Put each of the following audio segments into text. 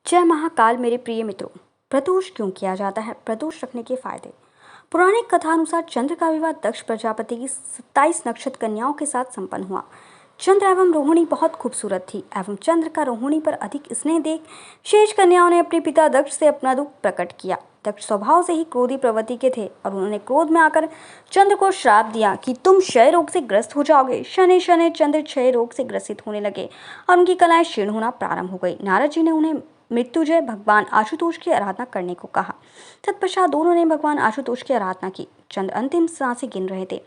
जय महाकाल मेरे प्रिय मित्रों। प्रदोष क्यों किया जाता है? प्रदोष रखने के फायदे। पौराणिक कथानुसार चंद्र का विवाह दक्ष प्रजापति की 27 नक्षत्र कन्याओं के साथ संपन्न हुआ। चंद्र एवं रोहिणी बहुत खूबसूरत थी एवं चंद्र का रोहिणी पर अधिक स्नेह देख शेष कन्याओं ने अपने पिता दक्ष से अपना दुख प्रकट किया। दक्ष स्वभाव से ही क्रोधी प्रवृत्ति के थे और उन्होंने क्रोध में आकर चंद्र को श्राप दिया कि तुम क्षय रोग से ग्रस्त हो जाओगे। शनि शनि चंद्र क्षय रोग से ग्रसित होने लगे और उनकी कलाएं क्षीण होना प्रारंभ हो गई। नारद जी ने उन्हें मृत्युंजय भगवान आशुतोष की आराधना करने को कहा। तत्पश्चात दोनों ने भगवान आशुतोष की आराधना की। चंद्र अंतिम सांसें गिन रहे थे।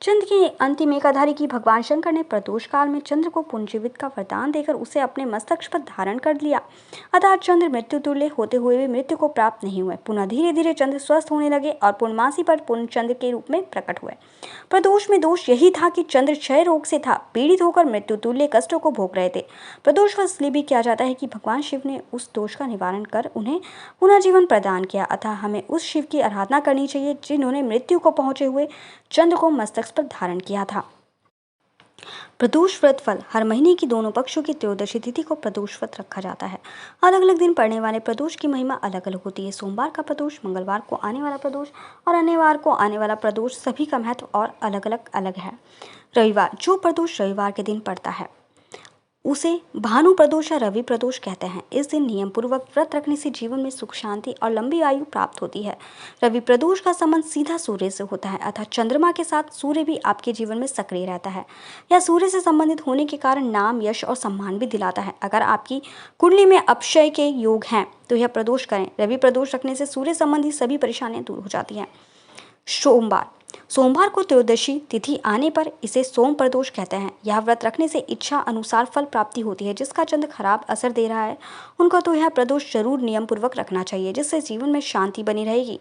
चंद्र की अंतिम एकाधारी की भगवान शंकर ने प्रदोष काल में चंद्र को पुनर्जीवित का वरदान देकर उसे अपने मस्तक पर धारण कर लिया। अतः चंद्र मृत्यु तुल्य होते हुए भी मृत्यु को प्राप्त नहीं हुए। पुनः धीरे धीरे चंद्र स्वस्थ होने लगे और पूर्णमासी पर पूर्ण चंद्र के रूप में प्रकट हुए। प्रदोष में दोष यही था कि चंद्र क्षय रोग से था पीड़ित होकर मृत्यु तुल्य कष्टों को भोग रहे थे। प्रदोष का इसलिए भी किया जाता है कि भगवान शिव ने उस दोष का निवारण कर उन्हें पुनर्जीवन प्रदान किया। अतः हमें उस शिव की आराधना करनी चाहिए जिन्होंने मृत्यु को पहुंचे हुए चंद्र को मस्तक पर धारण किया था। प्रदोष व्रत फल। हर महीने की दोनों पक्षों की त्रयोदशी तिथि को प्रदोष व्रत रखा जाता है। अलग अलग दिन पड़ने वाले प्रदोष की महिमा अलग अलग होती है। सोमवार का प्रदोष, मंगलवार को आने वाला प्रदोष और अन्यवार को आने वाला प्रदोष सभी का महत्व और अलग है। रविवार, जो प्रदोष रविवार के दिन पड़ता है उसे भानु प्रदोष या रवि प्रदोष कहते हैं। इस दिन नियम पूर्वक व्रत रखने से जीवन में सुख शांति और लंबी आयु प्राप्त होती है। रवि प्रदोष का संबंध सीधा सूर्य से होता है, अर्थात चंद्रमा के साथ सूर्य भी आपके जीवन में सक्रिय रहता है। यह सूर्य से संबंधित होने के कारण नाम, यश और सम्मान भी दिलाता है। अगर आपकी कुंडली में अपक्षय के योग हैं तो यह प्रदोष करें। रवि प्रदोष रखने से सूर्य संबंधी सभी परेशानियां दूर हो जाती हैं। सोमवार को त्रयोदशी तिथि आने पर इसे सोम प्रदोष कहते हैं। यह व्रत रखने से इच्छा अनुसार फल प्राप्ति होती है। जिसका चंद्र खराब असर दे रहा है उनको तो यह प्रदोष जरूर नियम पूर्वक रखना चाहिए, जिससे जीवन में शांति बनी रहेगी।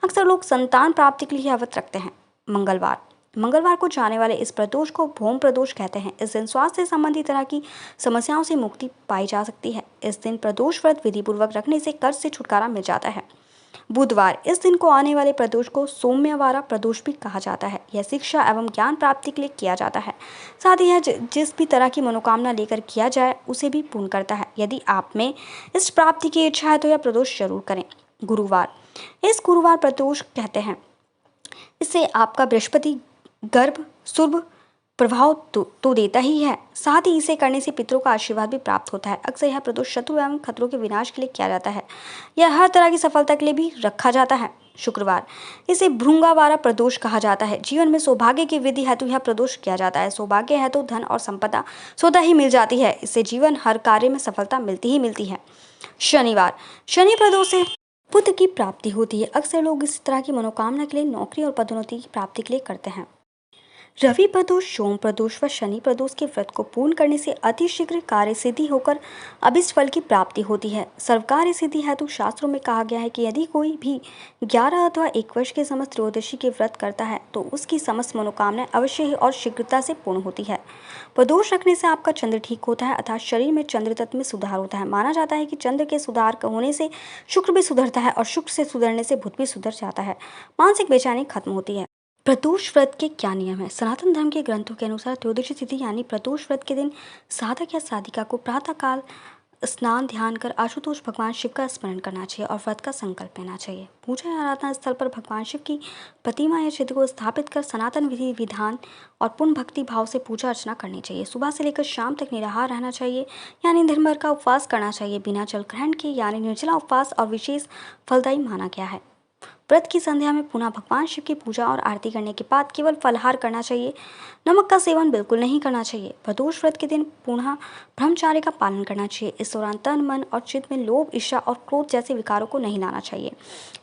अक्सर लोग संतान प्राप्ति के लिए यह व्रत रखते हैं। मंगलवार को जाने वाले इस प्रदोष को भौम प्रदोष कहते हैं। इस दिन स्वास्थ्य से संबंधित तरह की समस्याओं से मुक्ति पाई जा सकती है। इस दिन प्रदोष व्रत विधि पूर्वक रखने से कर्ज से छुटकारा मिल जाता है। बुधवार, इस दिन को आने वाले प्रदोष को सौम्यवारा प्रदोष भी कहा जाता है। यह शिक्षा एवं ज्ञान प्राप्ति के लिए किया जाता है। साथ ही यह जिस भी तरह की मनोकामना लेकर किया जाए उसे भी पूर्ण करता है। यदि आप में इस प्राप्ति की इच्छा है तो यह प्रदोष जरूर करें। गुरुवार प्रदोष कहते हैं। इससे आपका बृहस्पति गर्भ शुभ प्रभाव तो देता ही है, साथ ही इसे करने से पितरों का आशीर्वाद भी प्राप्त होता है। अक्सर यह प्रदोष शत्रु एवं खतरों के विनाश के लिए किया जाता है। यह हर तरह की सफलता के लिए भी रखा जाता है। शुक्रवार, इसे भृंगावारा प्रदोष कहा जाता है। जीवन में सौभाग्य की वृद्धि हेतु यह प्रदोष किया जाता है। सौभाग्य है तो धन और संपदा स्वतः ही मिल जाती है। इससे जीवन हर कार्य में सफलता मिलती है। शनि प्रदोष से पुत्र की प्राप्ति होती है। अक्सर लोग इस तरह की मनोकामना के लिए नौकरी और पदोन्नति की प्राप्ति के लिए करते हैं। रवि प्रदोष, सोम प्रदोष व शनि प्रदोष के व्रत को पूर्ण करने से अतिशीघ्र कार्य सिद्धि होकर अभीष्ट फल की प्राप्ति होती है। सर्वकार्य सिद्धि हेतु शास्त्रों में कहा गया है कि यदि कोई भी 11 अथवा 1 वर्ष के समस्त त्रयोदशी के व्रत करता है तो उसकी समस्त मनोकामनाएं अवश्य ही और शीघ्रता से पूर्ण होती है। प्रदोष रखने से आपका चंद्र ठीक होता है, अर्थात शरीर में चंद्र तत्व में सुधार होता है। माना जाता है कि चंद्र के सुधार होने से शुक्र भी सुधरता है और शुक्र से सुधरने से बुध भी सुधर जाता है। मानसिक बेचैनी खत्म होती है। प्रदोष व्रत के क्या नियम है? सनातन धर्म के ग्रंथों के अनुसार त्रयोदशी तिथि यानी प्रदोष व्रत के दिन साधक या साधिका को प्रातः काल स्नान ध्यान कर आशुतोष भगवान शिव का स्मरण करना चाहिए और व्रत का संकल्प लेना चाहिए। पूजा या आराधना स्थल पर भगवान शिव की प्रतिमा या चित्र को स्थापित कर सनातन विधि विधान और पूर्ण भक्ति भाव से पूजा अर्चना करनी चाहिए। सुबह से लेकर शाम तक निराहार रहना चाहिए यानी दिन भर का उपवास करना चाहिए। बिना जल ग्रहण के यानी निर्जला उपवास और विशेष फलदायी माना गया है। व्रत की संध्या में पुनः भगवान शिव की पूजा और आरती करने के बाद केवल फलाहार करना चाहिए। नमक का सेवन बिल्कुल नहीं करना चाहिए। प्रदोष व्रत के दिन पुनः ब्रह्मचार्य का पालन करना चाहिए। इस दौरान तन मन और चित्त में लोभ, ईर्ष्या और क्रोध जैसे विकारों को नहीं लाना चाहिए।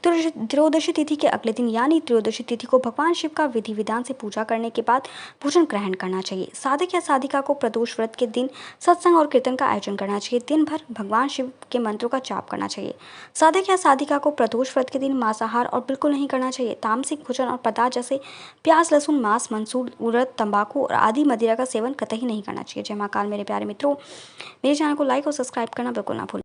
त्रयोदशी तिथि के अगले दिन यानी त्रयोदशी तिथि को भगवान शिव का विधि विधान से पूजा करने के बाद भोजन ग्रहण करना चाहिए। साधक या साधिका को प्रदोष व्रत के दिन सत्संग और कीर्तन का आयोजन करना चाहिए। दिन भर भगवान शिव के मंत्रों का जाप करना चाहिए। साधक या साधिका को प्रदोष व्रत के दिन मांसाहार और बिल्कुल नहीं करना चाहिए। तामसिक भोजन और पदार्थ जैसे प्याज, लहसुन, मांस, मंसूर, उड़द, तंबाकू और आदि मदिरा का सेवन कतई नहीं करना चाहिए। जय महाकाल मेरे प्यारे मित्रों, मेरे चैनल को लाइक और सब्सक्राइब करना बिल्कुल ना भूलें।